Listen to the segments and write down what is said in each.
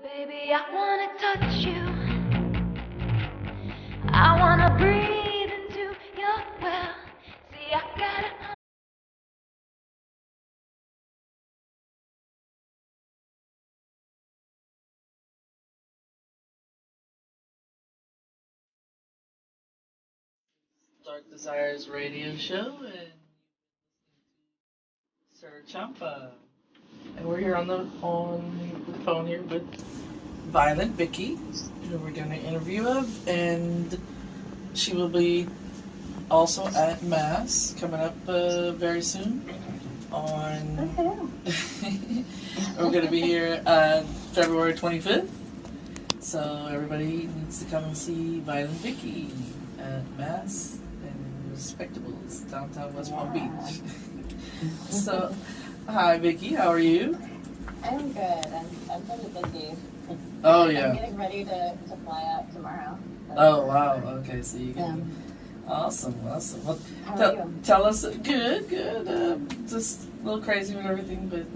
Baby, I wanna touch you. I wanna breathe into your well. See, I gotta. Dark Desires radio show and Sir Champa. And we're here on the phone here with Violent Vickie, who we're doing an interview of, and she will be also at Mass coming up very soon. We're going to be here February 25th, so everybody needs to come and see Violent Vickie at Mass and Respectables, downtown West Palm Beach. So, hi Vickie, how are you? I'm good. I'm pretty busy. Oh yeah. I'm getting ready to fly out tomorrow. Oh wow. Okay, so you Yeah. can. Awesome. Well, How are you? tell us. Good. Just a little crazy with everything, but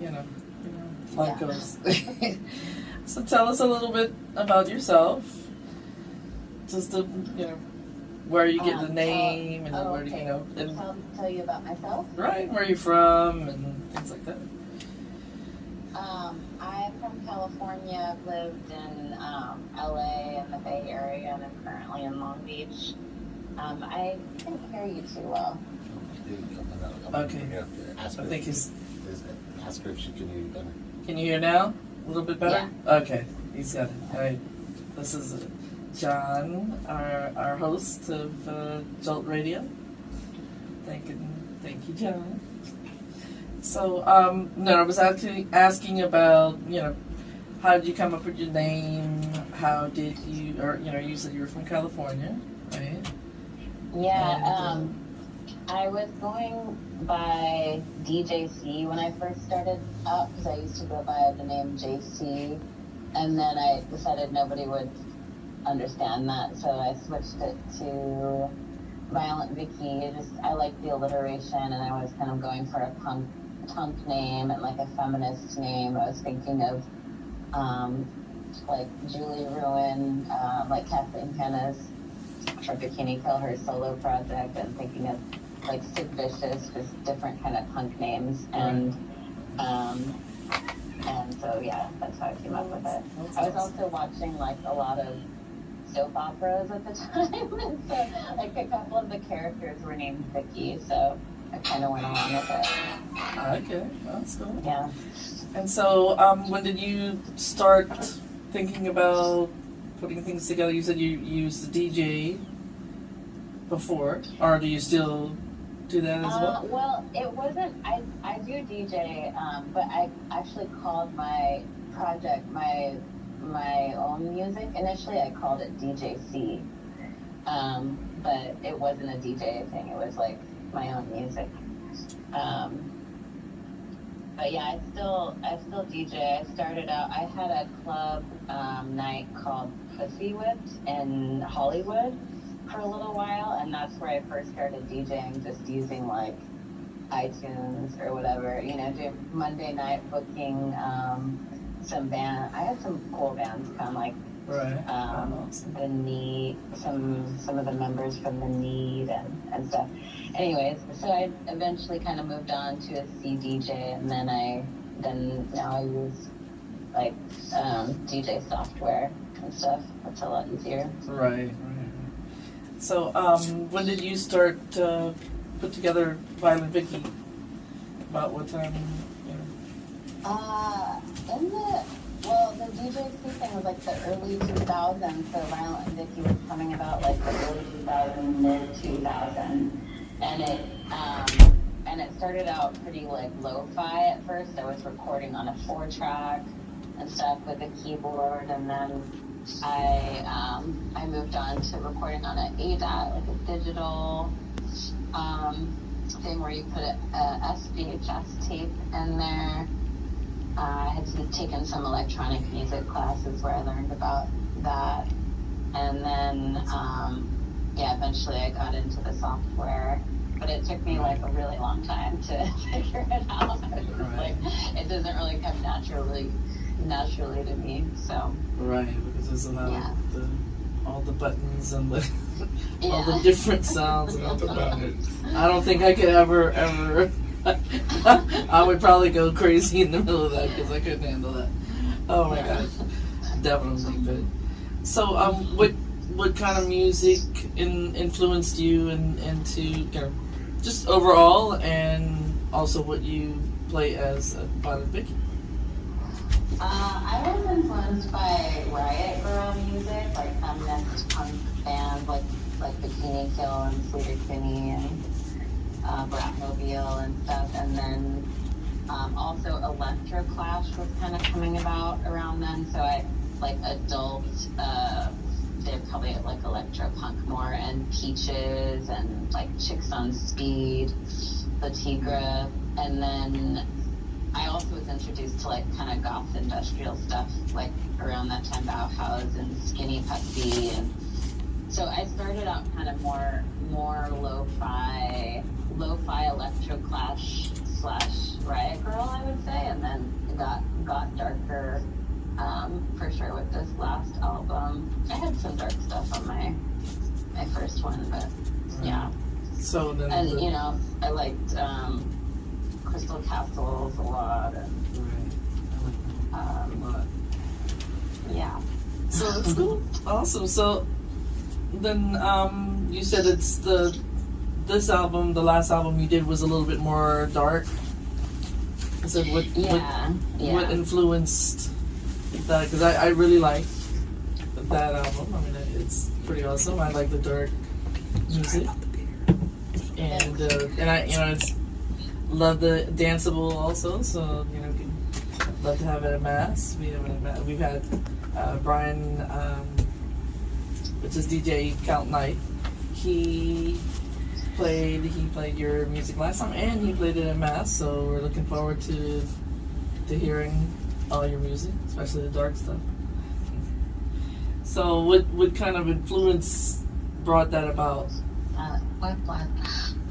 life Yeah. goes. So tell us a little bit about yourself. Just to, where you get the name and where okay. and Tell you about myself. right, where you're from and things like that. I'm from California. I've lived in LA and the Bay Area, and I'm currently in Long Beach. I can't hear you too well. Okay. Ask I her think if he's. ask her if she can hear you better. Can you hear now? A little bit better? Okay, he's got it. All right. This is John, our host of Jolt Radio. Thank you, John. So, I was actually asking about, how did you come up with your name? How did you, or, you said you were from California, right? Yeah. I was going by DJC when I first started out because I used to go by the name JC, and then I decided nobody would understand that, so I switched it to Violent Vickie. I liked the alliteration, and I was kind of going for a punk name and like a feminist name. I was thinking of like Julie Ruin, like Kathleen Hennis for Bikini Kill, her solo project, and thinking of like Sid Vicious, just different kind of punk names, and so yeah, that's how I came up with it. I was also watching like a lot of soap operas at the time, and so like a couple of the characters were named Vickie, so I kind of went along with it. Okay, that's cool. Yeah. And so, when did you start thinking about putting things together? You said you used the DJ before, or do you still do that as well? Well, it wasn't. I do DJ, but I actually called my project my own music. Initially, I called it DJC, but it wasn't a DJ thing. It was like my own music. But yeah, I still DJ. I started out. I had a club night called Pussy Whipped in Hollywood for a little while, and that's where I first started DJing, just using like iTunes or whatever, doing Monday night booking some band. I had some cool bands come, like Right. the Need, some of the members from the Need and stuff. Anyways, so I eventually kind of moved on to a CDJ, and now I use like DJ software and stuff. It's a lot easier. Right. So, when did you start put together Violent Vickie? About what time? The DJC thing was like the early 2000s, so Violent Vickie was coming about like the early 2000s, mid 2000s, and it started out pretty like lo-fi at first. I was recording on a 4-track and stuff with a keyboard, and then I moved on to recording on an ADAT, like a digital thing where you put a SVHS tape in there. I had taken some electronic music classes where I learned about that, and then eventually I got into the software, but it took me like a really long time to figure it out. Like, it doesn't really come naturally naturally to me. So Right, because there's a lot Yeah. of all the buttons and all yeah. the different sounds and all the I don't think I could ever. I would probably go crazy in the middle of that because I couldn't handle that. Oh my gosh, definitely. But so, what kind of music influenced you into just overall, and also what you play as a part of Vickie? I was influenced by Riot Girl music, like feminist punk bands like Bikini Kill and Sleater Kinney and Bratmobile and stuff, and then also Electro Clash was kind of coming about around then. So I like adult, they're probably like electro punk more, and Peaches and like Chicks on Speed, the Tigra, and then I also was introduced to like kind of goth industrial stuff like around that time, Bauhaus and Skinny Puppy, and so I started out kind of more lo-fi Electro Clash / Riot Girl, I would say, and then it got darker for sure with this last album. I had some dark stuff on my first one, but yeah. So then, And you know, I liked Crystal Castles a lot, and a lot. yeah. So that's cool. Awesome. So then, you said it's this album, the last album you did was a little bit more dark. So what influenced that? Because I really like that album. I mean, it's pretty awesome. I like the dark music, and I it's love the danceable also. So love to have it at Mass. We've had Brian, which is DJ Count Knight. He played your music last time, and he played it at Mass. So we're looking forward to hearing all your music, especially the dark stuff. So what kind of influence brought that about? What?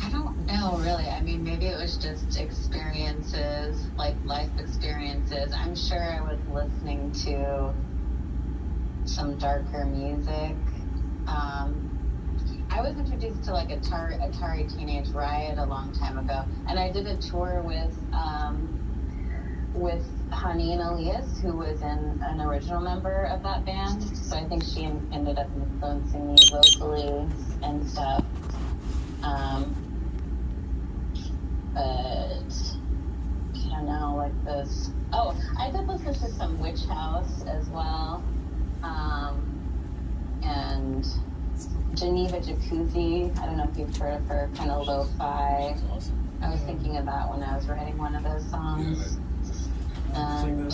I don't know really. I mean, maybe it was just experiences, like life experiences. I'm sure I was listening to some darker music. I was introduced to like Atari Teenage Riot a long time ago, and I did a tour with Honey and Elias, who was an original member of that band. So I think she ended up influencing me locally and stuff. But I don't know, like this. Oh, I did listen to some Witch House as well, and Geneva Jacuzzi. I don't know if you've heard of her, kind of lo-fi. Awesome. I was thinking of that when I was writing one of those songs. And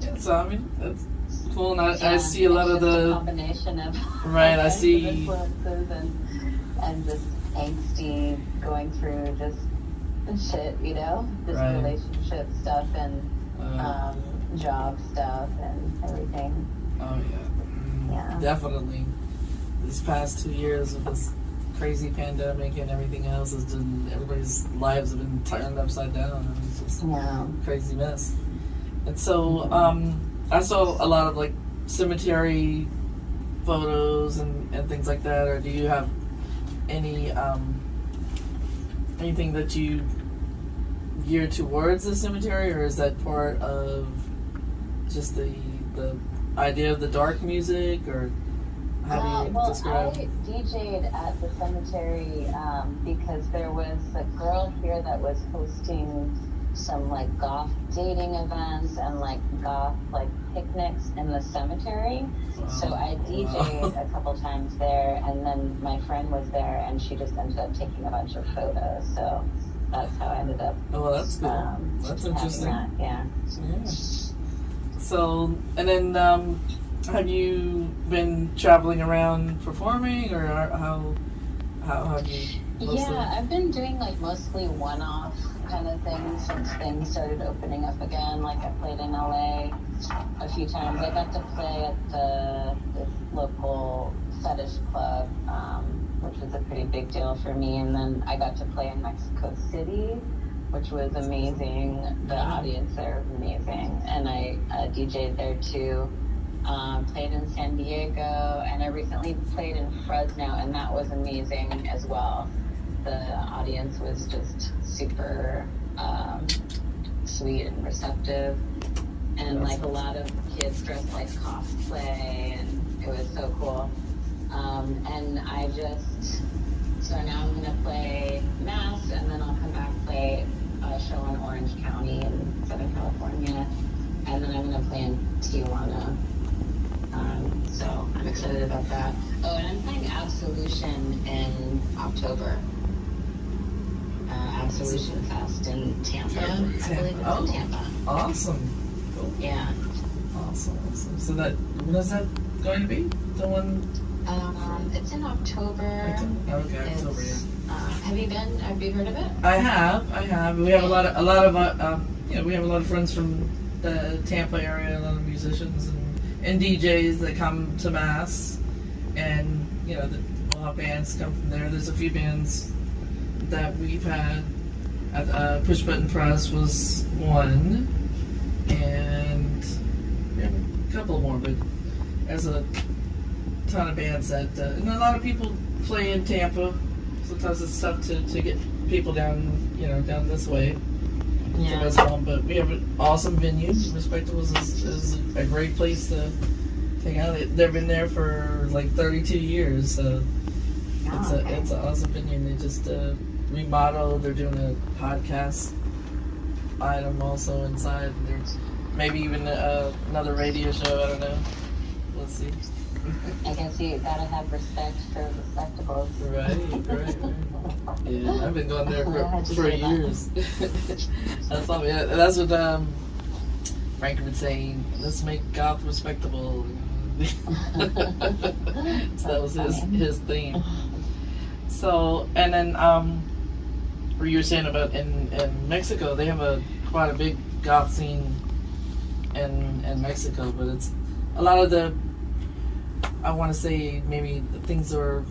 yeah, so I mean that's cool, and I see a lot of the combination of I see influences and just angsty going through just shit, just relationship stuff and job stuff and everything. Oh Yeah. Definitely. These past 2 years of this crazy pandemic and everything else has been, everybody's lives have been turned upside down, and it's just a crazy mess. And so I saw a lot of like cemetery photos and things like that. Or do you have any anything that you gear towards the cemetery, or is that part of just the idea of the dark music, or how do you describe? I DJ'd at the cemetery because there was a girl here that was hosting some like goth dating events and like goth like picnics in the cemetery. So I DJ'd a couple times there, and then my friend was there, and she just ended up taking a bunch of photos. So that's how I ended up. Oh, well, that's cool. That's interesting. That, yeah. So, and then have you been traveling around performing, or how have you? Yeah, I've been doing like mostly one-off kind of things since things started opening up again. Like I played in LA a few times. I got to play at this local fetish club, which was a pretty big deal for me. And then I got to play in Mexico City which was amazing. The audience there was amazing, and I DJ'd there too. Played in San Diego, and I recently played in Fresno, and that was amazing as well. The audience was just super sweet and receptive, and like a lot of kids dressed like cosplay, and it was so cool. And so now I'm gonna play Mass, and then I'll come back play a show in Orange County in Southern California, and then I'm gonna play in Tijuana. So I'm excited about that. Oh, and I'm playing Absolution in October. Absolution Fest in Tampa. I believe it's in Tampa. Awesome. Cool. Yeah. Awesome. So when is that going to be? The one? It's in October. Okay, October. Have you heard of it? I have. We have a lot of we have a lot of friends from the Tampa area, a lot of musicians and DJs that come to Mass, and we'll have bands come from there. There's a few bands that we've had. Push Button Press was one, and we have a couple more, but there's a ton of bands that, and a lot of people play in Tampa. Sometimes it's tough to get people down this way. Yeah. But we have an awesome venue. Respectables is a great place to hang out. They've been there for like 32 years, so it's an awesome venue. And they just remodeled. They're doing a podcast item also inside. There's maybe even another radio show. I don't know. We'll see. I guess you gotta have respect for Respectables. Right. Yeah, I've been going there for years. That's all. Yeah, that's what Frank was saying. Let's make goth respectable. So that was his theme. So, and then what you were saying about in Mexico, they have quite a big goth scene in Mexico, but it's a lot of the, I want to say maybe the things are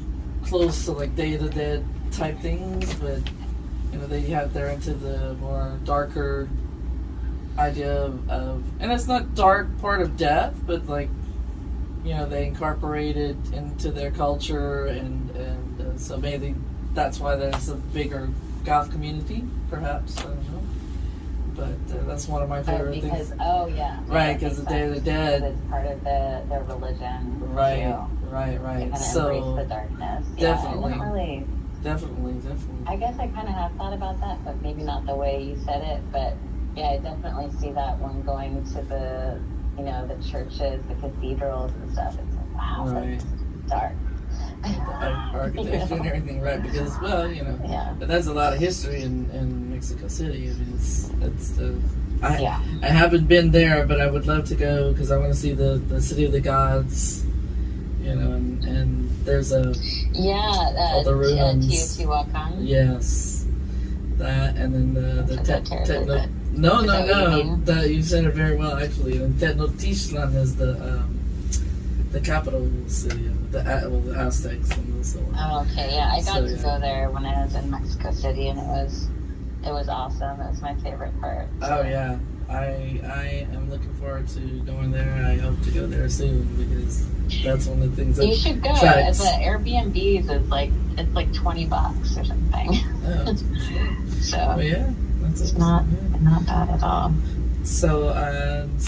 close to like Day of the Dead type things, but they're into the more darker idea of, and it's not dark part of death, but like they incorporate it into their culture, and so maybe that's why there's a bigger goth community, perhaps. I don't know. But that's one of my favorite things. Right, because the Day of the Dead is part of their religion. Right, too. right. They kind of So embrace the darkness. definitely, Yeah, definitely. I guess I kind of have thought about that, but maybe not the way you said it. But yeah, I definitely see that when going to the churches, the cathedrals and stuff. It's like, wow, Right. that's dark. Architecture and everything, right? Because Yeah. but there's a lot of history in Mexico City. I mean, I haven't been there, but I would love to go because I want to see the City of the Gods. And there's all the ruins. Teotihuacan. Yes, that, and then the No. That you said it very well, actually. And Tenochtitlan is the capital city of the Aztecs and so on. Oh, okay, yeah. I got to go there when I was in Mexico City, and it was awesome. It was my favorite part. So. Oh yeah, I am looking forward to going there. I hope to go there soon because that's one of the things that you should go. tracks. The Airbnbs is like $20 or something. Oh, So well, yeah, that's it's awesome. not bad at all. So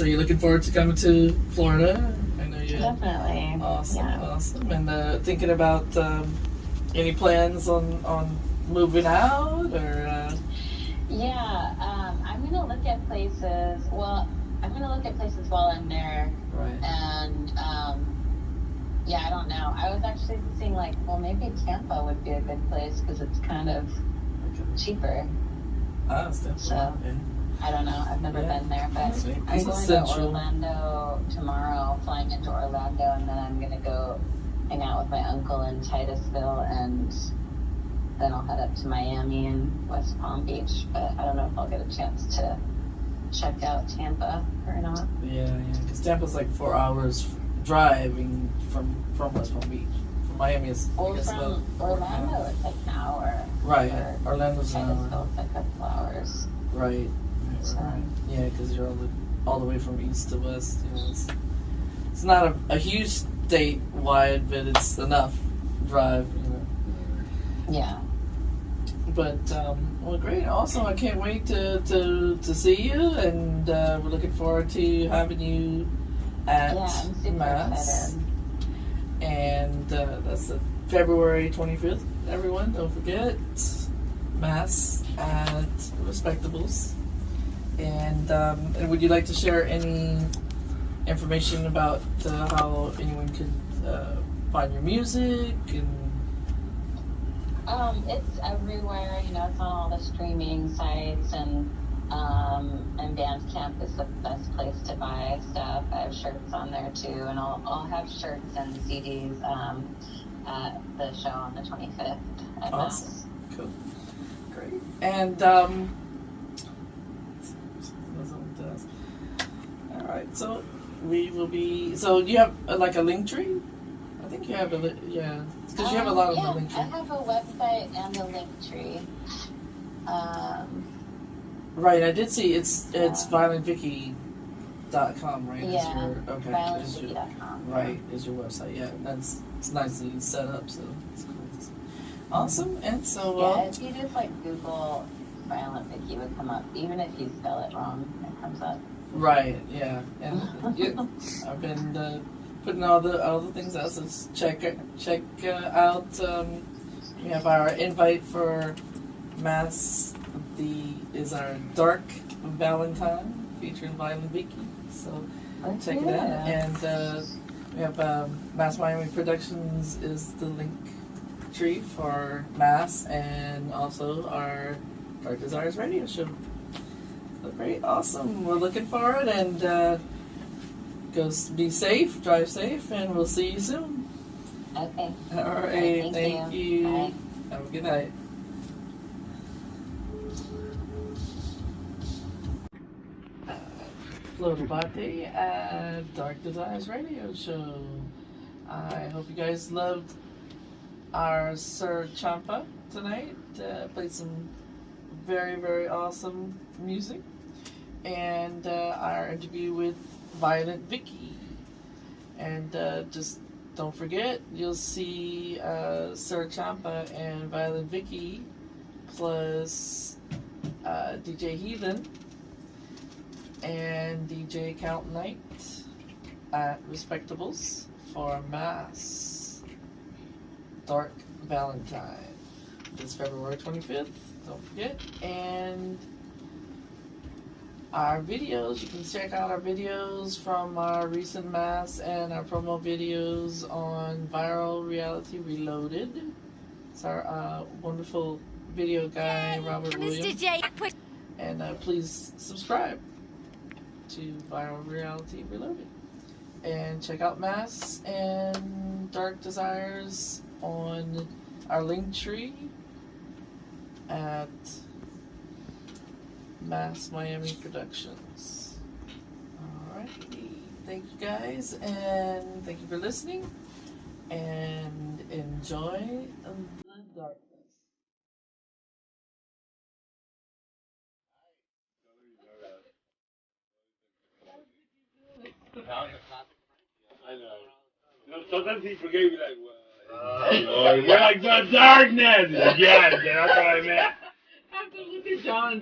you're looking forward to coming to Florida? I know you. Definitely. Awesome, Yeah. awesome. And thinking about any plans on moving out or? Yeah, I'm gonna look at places. Well, I'm gonna look at places while I'm there. Right. And I don't know. I was actually thinking maybe Tampa would be a good place because it's kind of cheaper. Ah, it's definitely. So yeah. I don't know. I've never been there, but Sweet. I'm It's going essential. to Orlando tomorrow. Flying into Orlando, and then I'm gonna go hang out with my uncle in Titusville, and then I'll head up to Miami and West Palm Beach. But I don't know if I'll get a chance to check out Tampa or not. Yeah, because Tampa's like 4 hours driving from West Palm Beach. Miami is, I Well, guess, from about Orlando, it's like an hour. Right, Or Orlando's an Titusville, hour. it's like a couple hours. Right. So, Yeah, because you're all the way from east to west. You know, it's not a huge state wide, but it's enough drive. You know. yeah. But well, great, awesome! I can't wait to see you, and we're looking forward to having you at Yeah, I'm super Mass. excited. And that's the February 25th. Everyone, don't forget Mass at Respectables. And would you like to share any information about how anyone could find your music and? It's everywhere. You know, it's on all the streaming sites, and Bandcamp is the best place to buy stuff. I have shirts on there too, and I'll have shirts and CDs at the show on the 25th at Awesome. Mass. Cool. Great. And all right. So we will be. So you have like a link tree? I think you have a yeah. Because you have a lot of the link tree. I have a website and a link tree. Right. I did see it's violentvicky.com, right? Yeah. Is your, okay. Violentvicky.com. Right. Is your website? Yeah. It's nicely set up. So it's cool. Awesome. And so Yeah, if you just like Google Violent Vickie would come up, even if you spell it wrong, it comes up. Right. Yeah. And I've been putting all the things out. So check out. We have our invite for Mass. Is our Dark Valentine featuring Violent Vickie. So check it out. And we have Mass Miami Productions is the link tree for Mass, and also our Dark Desires radio show. So great, awesome. We're looking forward, and go be safe, drive safe, and we'll see you soon. Okay. All right, thank you. Bye. Have a good night. Floribate at Dark Desires radio show. I hope you guys loved our Sir Champa tonight. Played some very, very awesome music. And our interview with Violent Vickie. And just don't forget, you'll see Sir Champa and Violent Vickie plus DJ Heathen and DJ Count Knight at Respectables for Mass Dark Valentine. It's February 25th, don't forget. And our videos, you can check out our videos from our recent Mass and our promo videos on Viral Reality Reloaded. It's our wonderful video guy, Robert Williams. And please subscribe to Viral Reality Reloaded. And check out Mass and Dark Desires on our link tree at Mass Miami Productions. Alrighty. Thank you guys, and thank you for listening, and enjoy the darkness. I know. No, sometimes he forgave me like, we're like the darkness. Yeah, that's what I meant. I have to look at John.